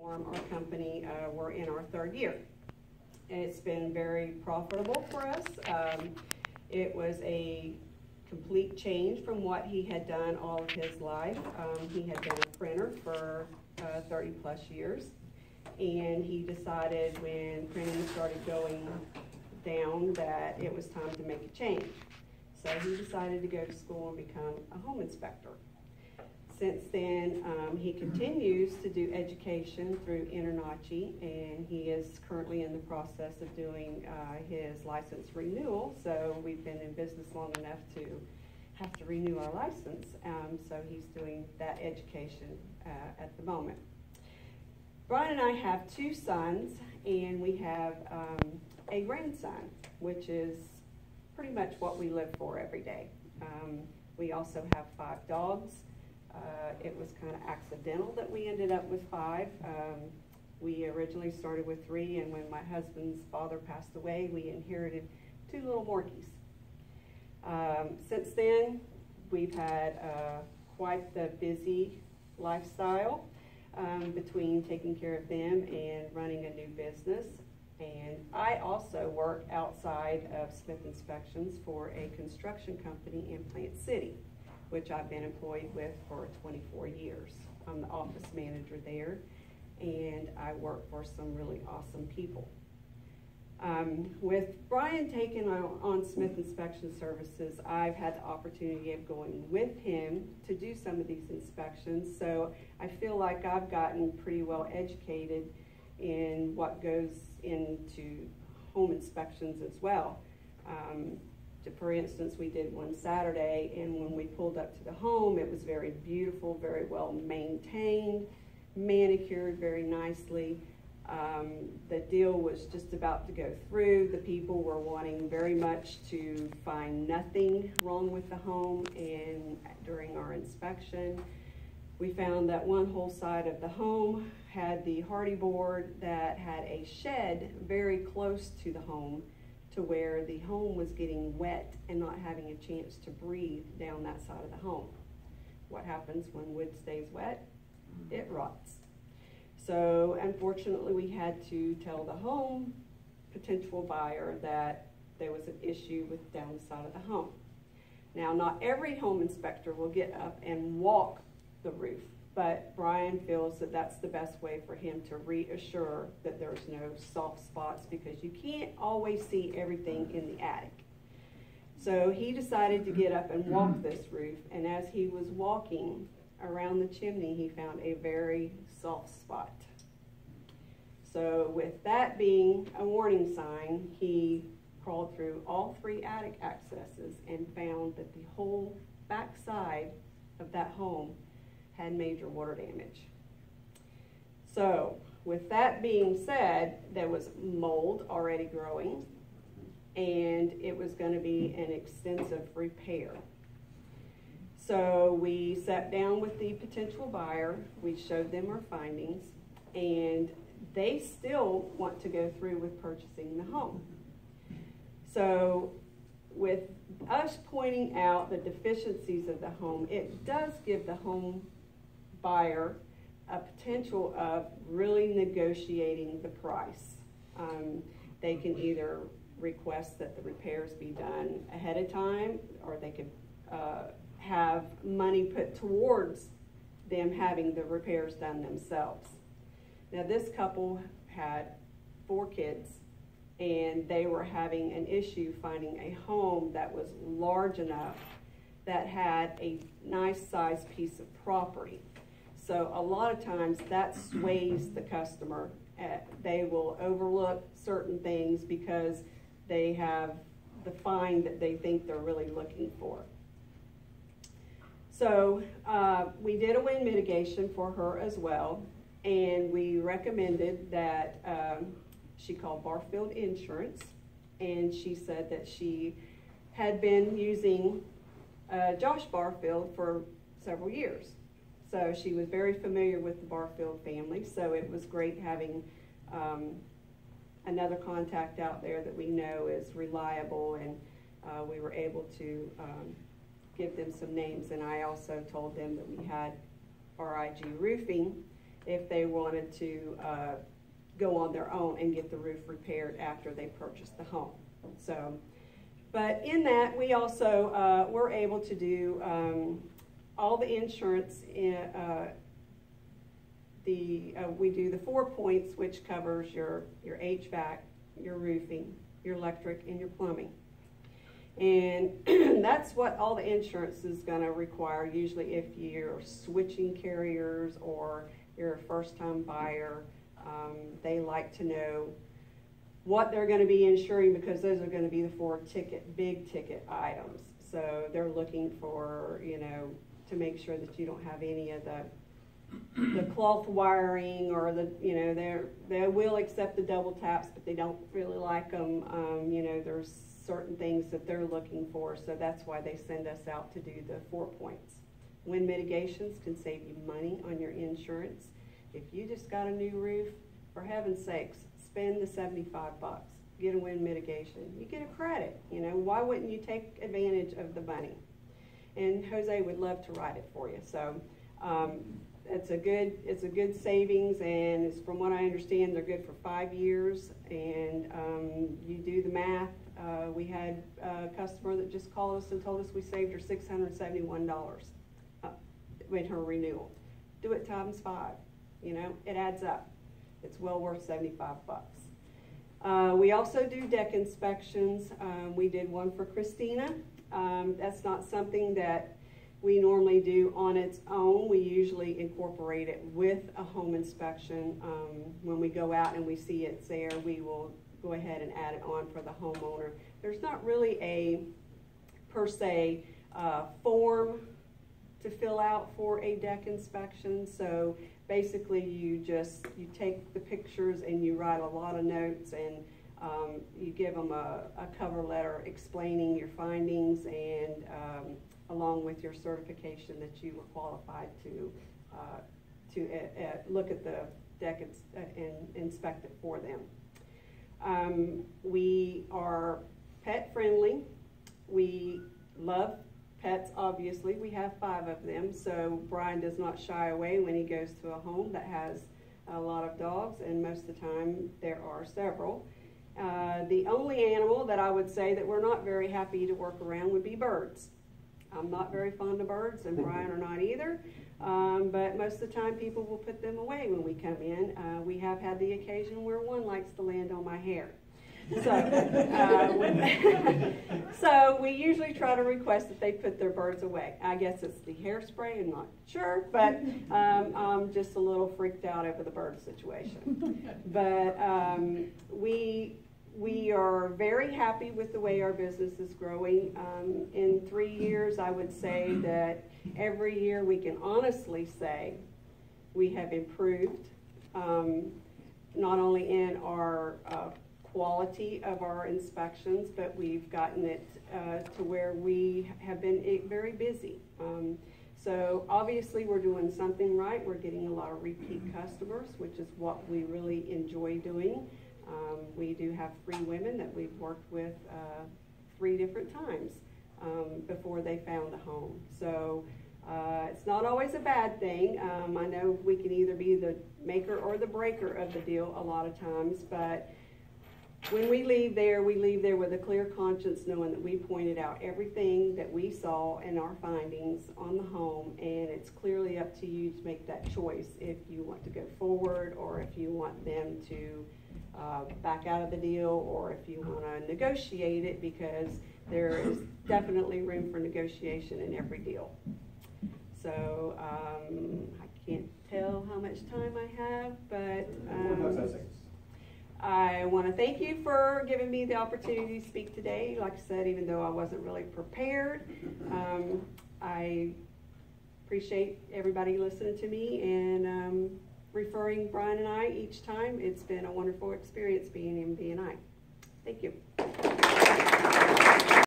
Our company, we're in our third year. It's been very profitable for us. It was a complete change from what he had done all of his life. He had been a printer for 30 plus years, and he decided when printing started going down that it was time to make a change. So he decided to go to school and become a home inspector. Since then, he continues to do education through InterNACHI, and he is currently in the process of doing his license renewal. So we've been in business long enough to have to renew our license. So he's doing that education at the moment. Brian and I have two sons, and we have a grandson, which is pretty much what we live for every day. We also have 5 dogs. It was kind of accidental that we ended up with 5. We originally started with 3, and when my husband's father passed away, we inherited 2 little Morkies. Since then, we've had quite the busy lifestyle between taking care of them and running a new business. And I also work outside of Smith Inspections for a construction company in Plant City, which I've been employed with for 24 years. I'm the office manager there, and I work for some really awesome people. With Brian taking on Smith Inspection Services, I've had the opportunity of going with him to do some of these inspections, so I feel like I've gotten pretty well educated in what goes into home inspections as well. For instance, we did one Saturday, and when we pulled up to the home, it was very beautiful, very well maintained, manicured very nicely. The deal was just about to go through. The people were wanting very much to find nothing wrong with the home, and during our inspection, we found that one whole side of the home had the hardy board that had a shed very close to the home, to where the home was getting wet and not having a chance to breathe down that side of the home. What happens when wood stays wet? It rots. So unfortunately, we had to tell the home potential buyer that there was an issue with down the side of the home. Now, not every home inspector will get up and walk the roof, but Brian feels that that's the best way for him to reassure that there's no soft spots, because you can't always see everything in the attic. So he decided to get up and walk this roof, and as he was walking around the chimney, he found a very soft spot. So with that being a warning sign, he crawled through all 3 attic accesses and found that the whole back side of that home had major water damage. So with that being said, there was mold already growing, and it was going to be an extensive repair. So we sat down with the potential buyer, we showed them our findings, and they still want to go through with purchasing the home. So with us pointing out the deficiencies of the home, it does give the home buyer a potential of really negotiating the price. They can either request that the repairs be done ahead of time, or they could have money put towards them having the repairs done themselves. Now, this couple had 4 kids, and they were having an issue finding a home that was large enough that had a nice sized piece of property. So a lot of times that sways the customer. They will overlook certain things because they have the find that they think they're really looking for. So we did a wind mitigation for her as well, and we recommended that she called Barfield Insurance, and she said that she had been using Josh Barfield for several years. So she was very familiar with the Barfield family, so it was great having another contact out there that we know is reliable, and we were able to give them some names. And I also told them that we had RIG Roofing, if they wanted to go on their own and get the roof repaired after they purchased the home. So, but in that, we also were able to do all the insurance. We do the 4 points, which covers your HVAC, your roofing, your electric, and your plumbing. And that's what all the insurance is going to require. Usually if you're switching carriers or you're a first-time buyer, they like to know what they're going to be insuring, because those are going to be the 4 big ticket items. So they're looking for, to make sure that you don't have any of the cloth wiring, or they will accept the double taps, but they don't really like them. There's certain things that they're looking for, so that's why they send us out to do the 4 points. Wind mitigations can save you money on your insurance. If you just got a new roof, for heaven's sakes, spend the $75. Get a wind mitigation. You get a credit. Why wouldn't you take advantage of the money? And Jose would love to write it for you. So it's a good savings, and it's, from what I understand, they're good for 5 years. And you do the math. We had a customer that just called us and told us we saved her $671 in her renewal. Do it times 5. It adds up. It's well worth $75. We also do deck inspections. We did one for Christina. That's not something that we normally do on its own. We usually incorporate it with a home inspection. When we go out and we see it's there, we will go ahead and add it on for the homeowner. There's not really a, per se, form to fill out for a deck inspection. So basically you take the pictures and you write a lot of notes, and you give them a cover letter explaining your findings, and along with your certification that you were qualified to look at the deck and inspect it for them. We are pet friendly. We love pets, obviously. We have 5 of them, so Brian does not shy away when he goes to a home that has a lot of dogs, and most of the time there are several. The only animal that I would say that we're not very happy to work around would be birds. I'm not very fond of birds, and Brian are not either, but most of the time people will put them away when we come in. We have had the occasion where one likes to land on my hair. So we usually try to request that they put their birds away. I guess it's the hairspray, I'm not sure, but I'm just a little freaked out over the bird situation. But we are very happy with the way our business is growing. In 3 years, I would say that every year we can honestly say we have improved, not only in our quality of our inspections, but we've gotten it to where we have been very busy. So obviously we're doing something right. We're getting a lot of repeat customers, which is what we really enjoy doing. We do have 3 women that we've worked with 3 different times before they found a home. So it's not always a bad thing. I know we can either be the maker or the breaker of the deal a lot of times, but when we leave there with a clear conscience, knowing that we pointed out everything that we saw in our findings on the home, and it's clearly up to you to make that choice if you want to go forward, or if you want them to back out of the deal, or if you want to negotiate it, because there is definitely room for negotiation in every deal. So I can't tell how much time I have, but I want to thank you for giving me the opportunity to speak today. Like I said, even though I wasn't really prepared, I appreciate everybody listening to me and referring Brian and I each time. It's been a wonderful experience being in B&I. Thank you.